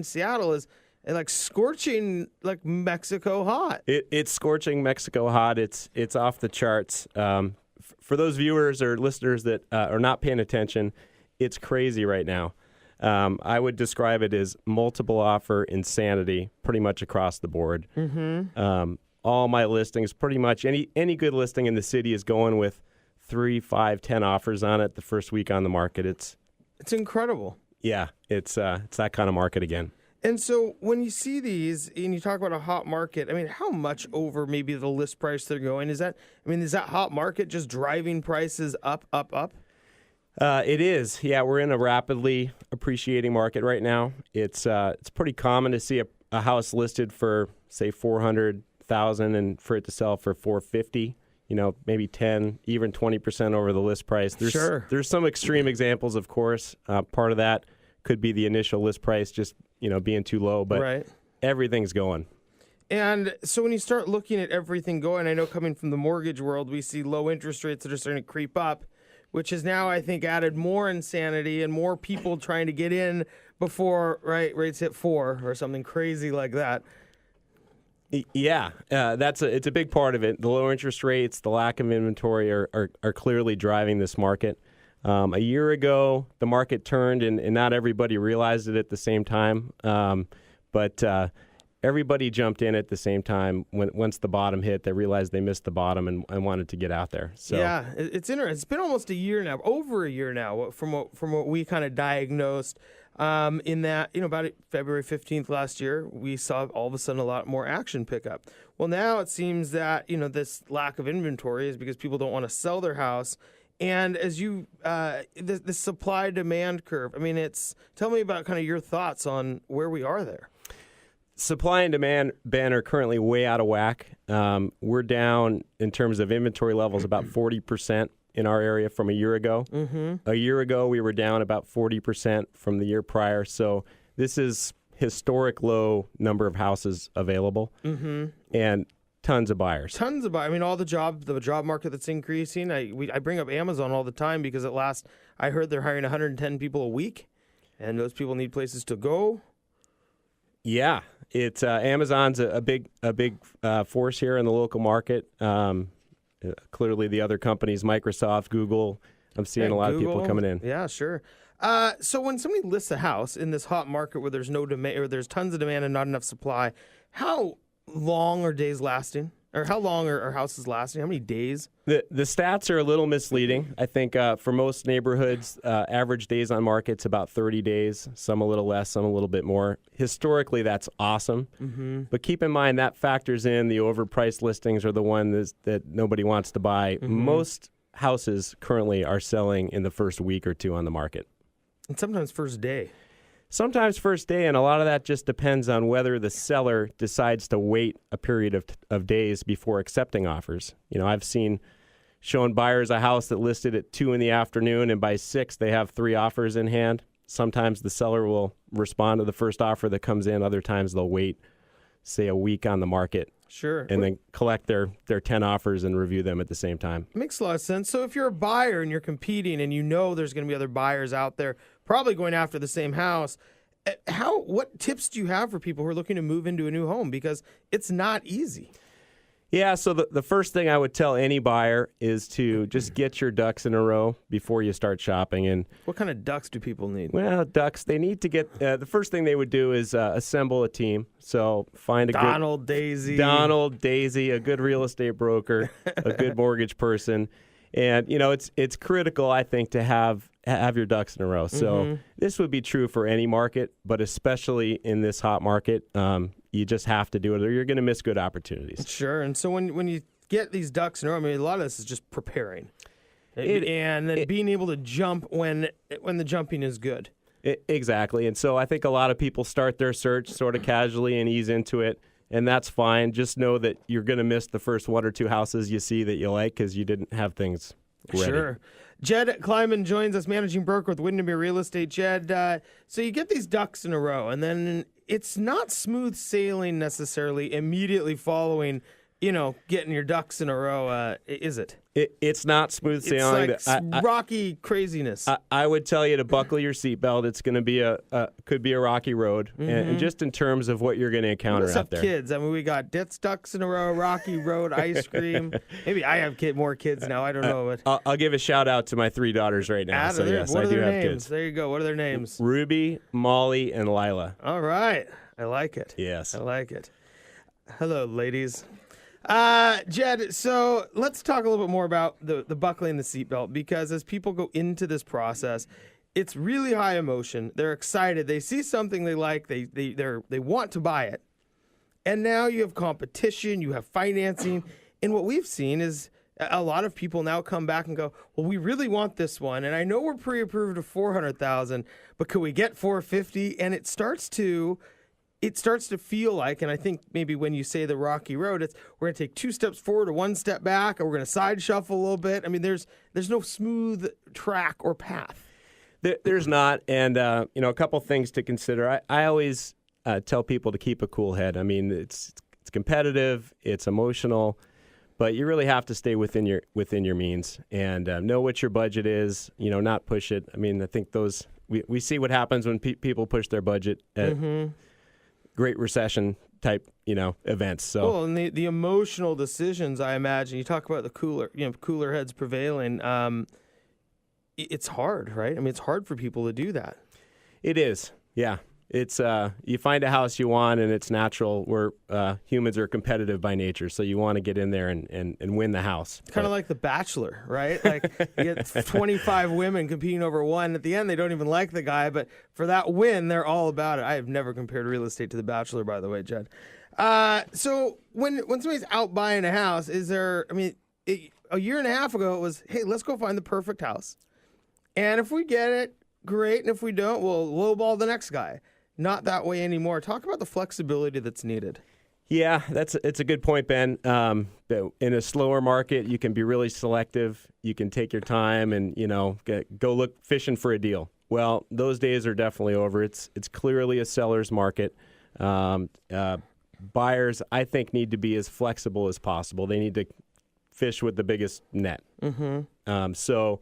Seattle is like scorching, like Mexico hot. It's scorching Mexico hot. It's off the charts. For those viewers or listeners that are not paying attention, it's crazy right now. I would describe it as multiple offer insanity pretty much across the board. Mm-hmm. All my listings, pretty much any good listing in the city is going with 3, 5, 10 offers on it the first week on the market. It's incredible. Yeah, it's that kind of market again. And so when you see these and you talk about a hot market, I mean, how much over maybe the list price they're going? Is that hot market just driving prices up? It is. Yeah, we're in a rapidly appreciating market right now. It's pretty common to see a house listed for, say, $400,000 and for it to sell for $450,000. Maybe 10, even 20% over the list price. There's some extreme examples, of course. Part of that could be the initial list price just being too low, but Everything's going. And so when you start looking at everything going, I know coming from the mortgage world, we see low interest rates that are starting to creep up, which has now, I think, added more insanity and more people trying to get in before rates hit 4 or something crazy like that. Yeah, it's a big part of it. The low interest rates, the lack of inventory are clearly driving this market. A year ago, the market turned, and not everybody realized it at the same time. But everybody jumped in at the same time. Once the bottom hit, they realized they missed the bottom and wanted to get out there. So yeah, it's interesting. It's been almost a year now, over a year now, from what we kind of diagnosed. In that, about February 15th last year, we saw all of a sudden a lot more action pick up. Well, now it seems that, this lack of inventory is because people don't want to sell their house. And as the supply-demand curve, tell me about kind of your thoughts on where we are there. Supply and demand, Ben, are currently way out of whack. We're down in terms of inventory levels about 40% in our area from a year ago. Mm-hmm. A year ago, we were down about 40% from the year prior. So this is historic low number of houses available, and tons of buyers. All the job market that's increasing. I bring up Amazon all the time because at last I heard they're hiring 110 people a week, and those people need places to go. Yeah, it's Amazon's a big force here in the local market. Clearly, the other companies, Microsoft, Google, I'm seeing a lot of people coming in. Yeah, sure. So when somebody lists a house in this hot market where there's no demand, or there's tons of demand and not enough supply, how long are days lasting? Or how long are houses lasting? How many days? The stats are a little misleading. I think for most neighborhoods, average days on market's about 30 days, some a little less, some a little bit more. Historically, that's awesome. Mm-hmm. But keep in mind that factors in the overpriced listings are the ones that nobody wants to buy. Mm-hmm. Most houses currently are selling in the first week or two on the market. And sometimes first day. Sometimes first day, and a lot of that just depends on whether the seller decides to wait a period of days before accepting offers. I've shown buyers a house that listed at 2 p.m, and by 6 they have 3 offers in hand. Sometimes the seller will respond to the first offer that comes in. Other times they'll wait, say, a week on the market. Sure. And then collect their 10 offers and review them at the same time. Makes a lot of sense. So if you're a buyer and you're competing and there's going to be other buyers out there probably going after the same house, what tips do you have for people who are looking to move into a new home? Because it's not easy. Yeah, so the first thing I would tell any buyer is to just get your ducks in a row before you start shopping. And what kind of ducks do people need? Well, ducks, they need to get the first thing they would do is assemble a team. So find Donald, Daisy, a good real estate broker, a good mortgage person. And, it's critical, I think, to have your ducks in a row. So this would be true for any market, but especially in this hot market, you just have to do it or you're going to miss good opportunities. Sure. And so when you get these ducks in a row, a lot of this is just preparing. And then being able to jump when the jumping is good. Exactly. And so I think a lot of people start their search sort of casually and ease into it. And that's fine. Just know that you're going to miss the first 1 or 2 houses you see that you like because you didn't have things ready. Sure. Jed Kilman joins us, managing broker with Windermere Real Estate. Jed, so you get these ducks in a row, and then it's not smooth sailing necessarily immediately following, getting your ducks in a row, is it? It's not smooth sailing. It's like rocky craziness. I would tell you to buckle your seatbelt. It's going to be could be a rocky road, and just in terms of what you're going to encounter out there. Kids. I mean, we got Ditz Ducks in a row, rocky road, ice cream. Maybe I have more kids now. I don't know. But I'll give a shout out to my 3 daughters right now. So yes, what I are do their have names? kids. There you go. What are their names? Ruby, Molly, and Lila. All right. I like it. Yes. I like it. Hello, ladies. Jed, so let's talk a little bit more about the buckling the seatbelt, because as people go into this process, it's really high emotion. They're excited. They see something they like. They want to buy it. And now you have competition, you have financing. And what we've seen is a lot of people now come back and go, well, we really want this one. And I know we're pre-approved of $400,000, but could we get $450,000? And it starts to feel like, and I think maybe when you say the rocky road, it's we're going to take 2 steps forward or 1 step back, or we're going to side shuffle a little bit. I mean, there's no smooth track or path. There's not, and a couple things to consider. I always tell people to keep a cool head. I mean, it's competitive, it's emotional, but you really have to stay within your means and know what your budget is. Not push it. I mean, I think we see what happens when people push their budget at Great Recession type, events. So, well, and the emotional decisions, I imagine, you talk about the cooler heads prevailing. It's hard, right? I mean, it's hard for people to do that. It is, yeah. It's you find a house you want, and it's natural. Where humans are competitive by nature, so you want to get in there and win the house. It's kind of like The Bachelor, right? Like you get 25 women competing over one. At the end, they don't even like the guy, but for that win, they're all about it. I have never compared real estate to The Bachelor, by the way, Jed. So when somebody's out buying a house, is there? I mean, a year and a half ago, it was, hey, let's go find the perfect house, and if we get it, great, and if we don't, we'll lowball the next guy. Not that way anymore. Talk about the flexibility that's needed. Yeah, it's a good point, Ben. In a slower market, you can be really selective. You can take your time and go look fishing for a deal. Well, those days are definitely over. It's clearly a seller's market. Buyers, I think, need to be as flexible as possible. They need to fish with the biggest net. So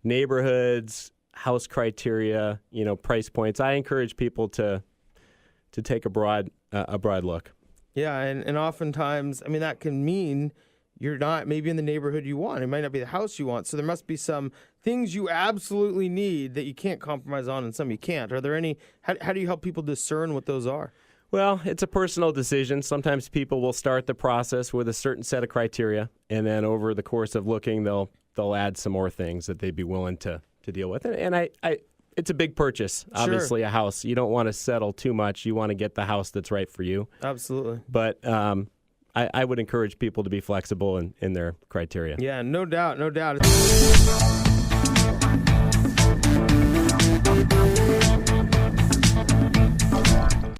neighborhoods, house criteria, price points. I encourage people to take a broad look. Yeah, and oftentimes, I mean, that can mean you're not maybe in the neighborhood you want. It might not be the house you want. So there must be some things you absolutely need that you can't compromise on, and some you can't. Are there any? How do you help people discern what those are? Well, it's a personal decision. Sometimes people will start the process with a certain set of criteria, and then over the course of looking, they'll add some more things that they'd be willing to deal with. And it's a big purchase, obviously, a house. You don't want to settle too much. You want to get the house that's right for you. Absolutely. But I would encourage people to be flexible in their criteria. Yeah, no doubt.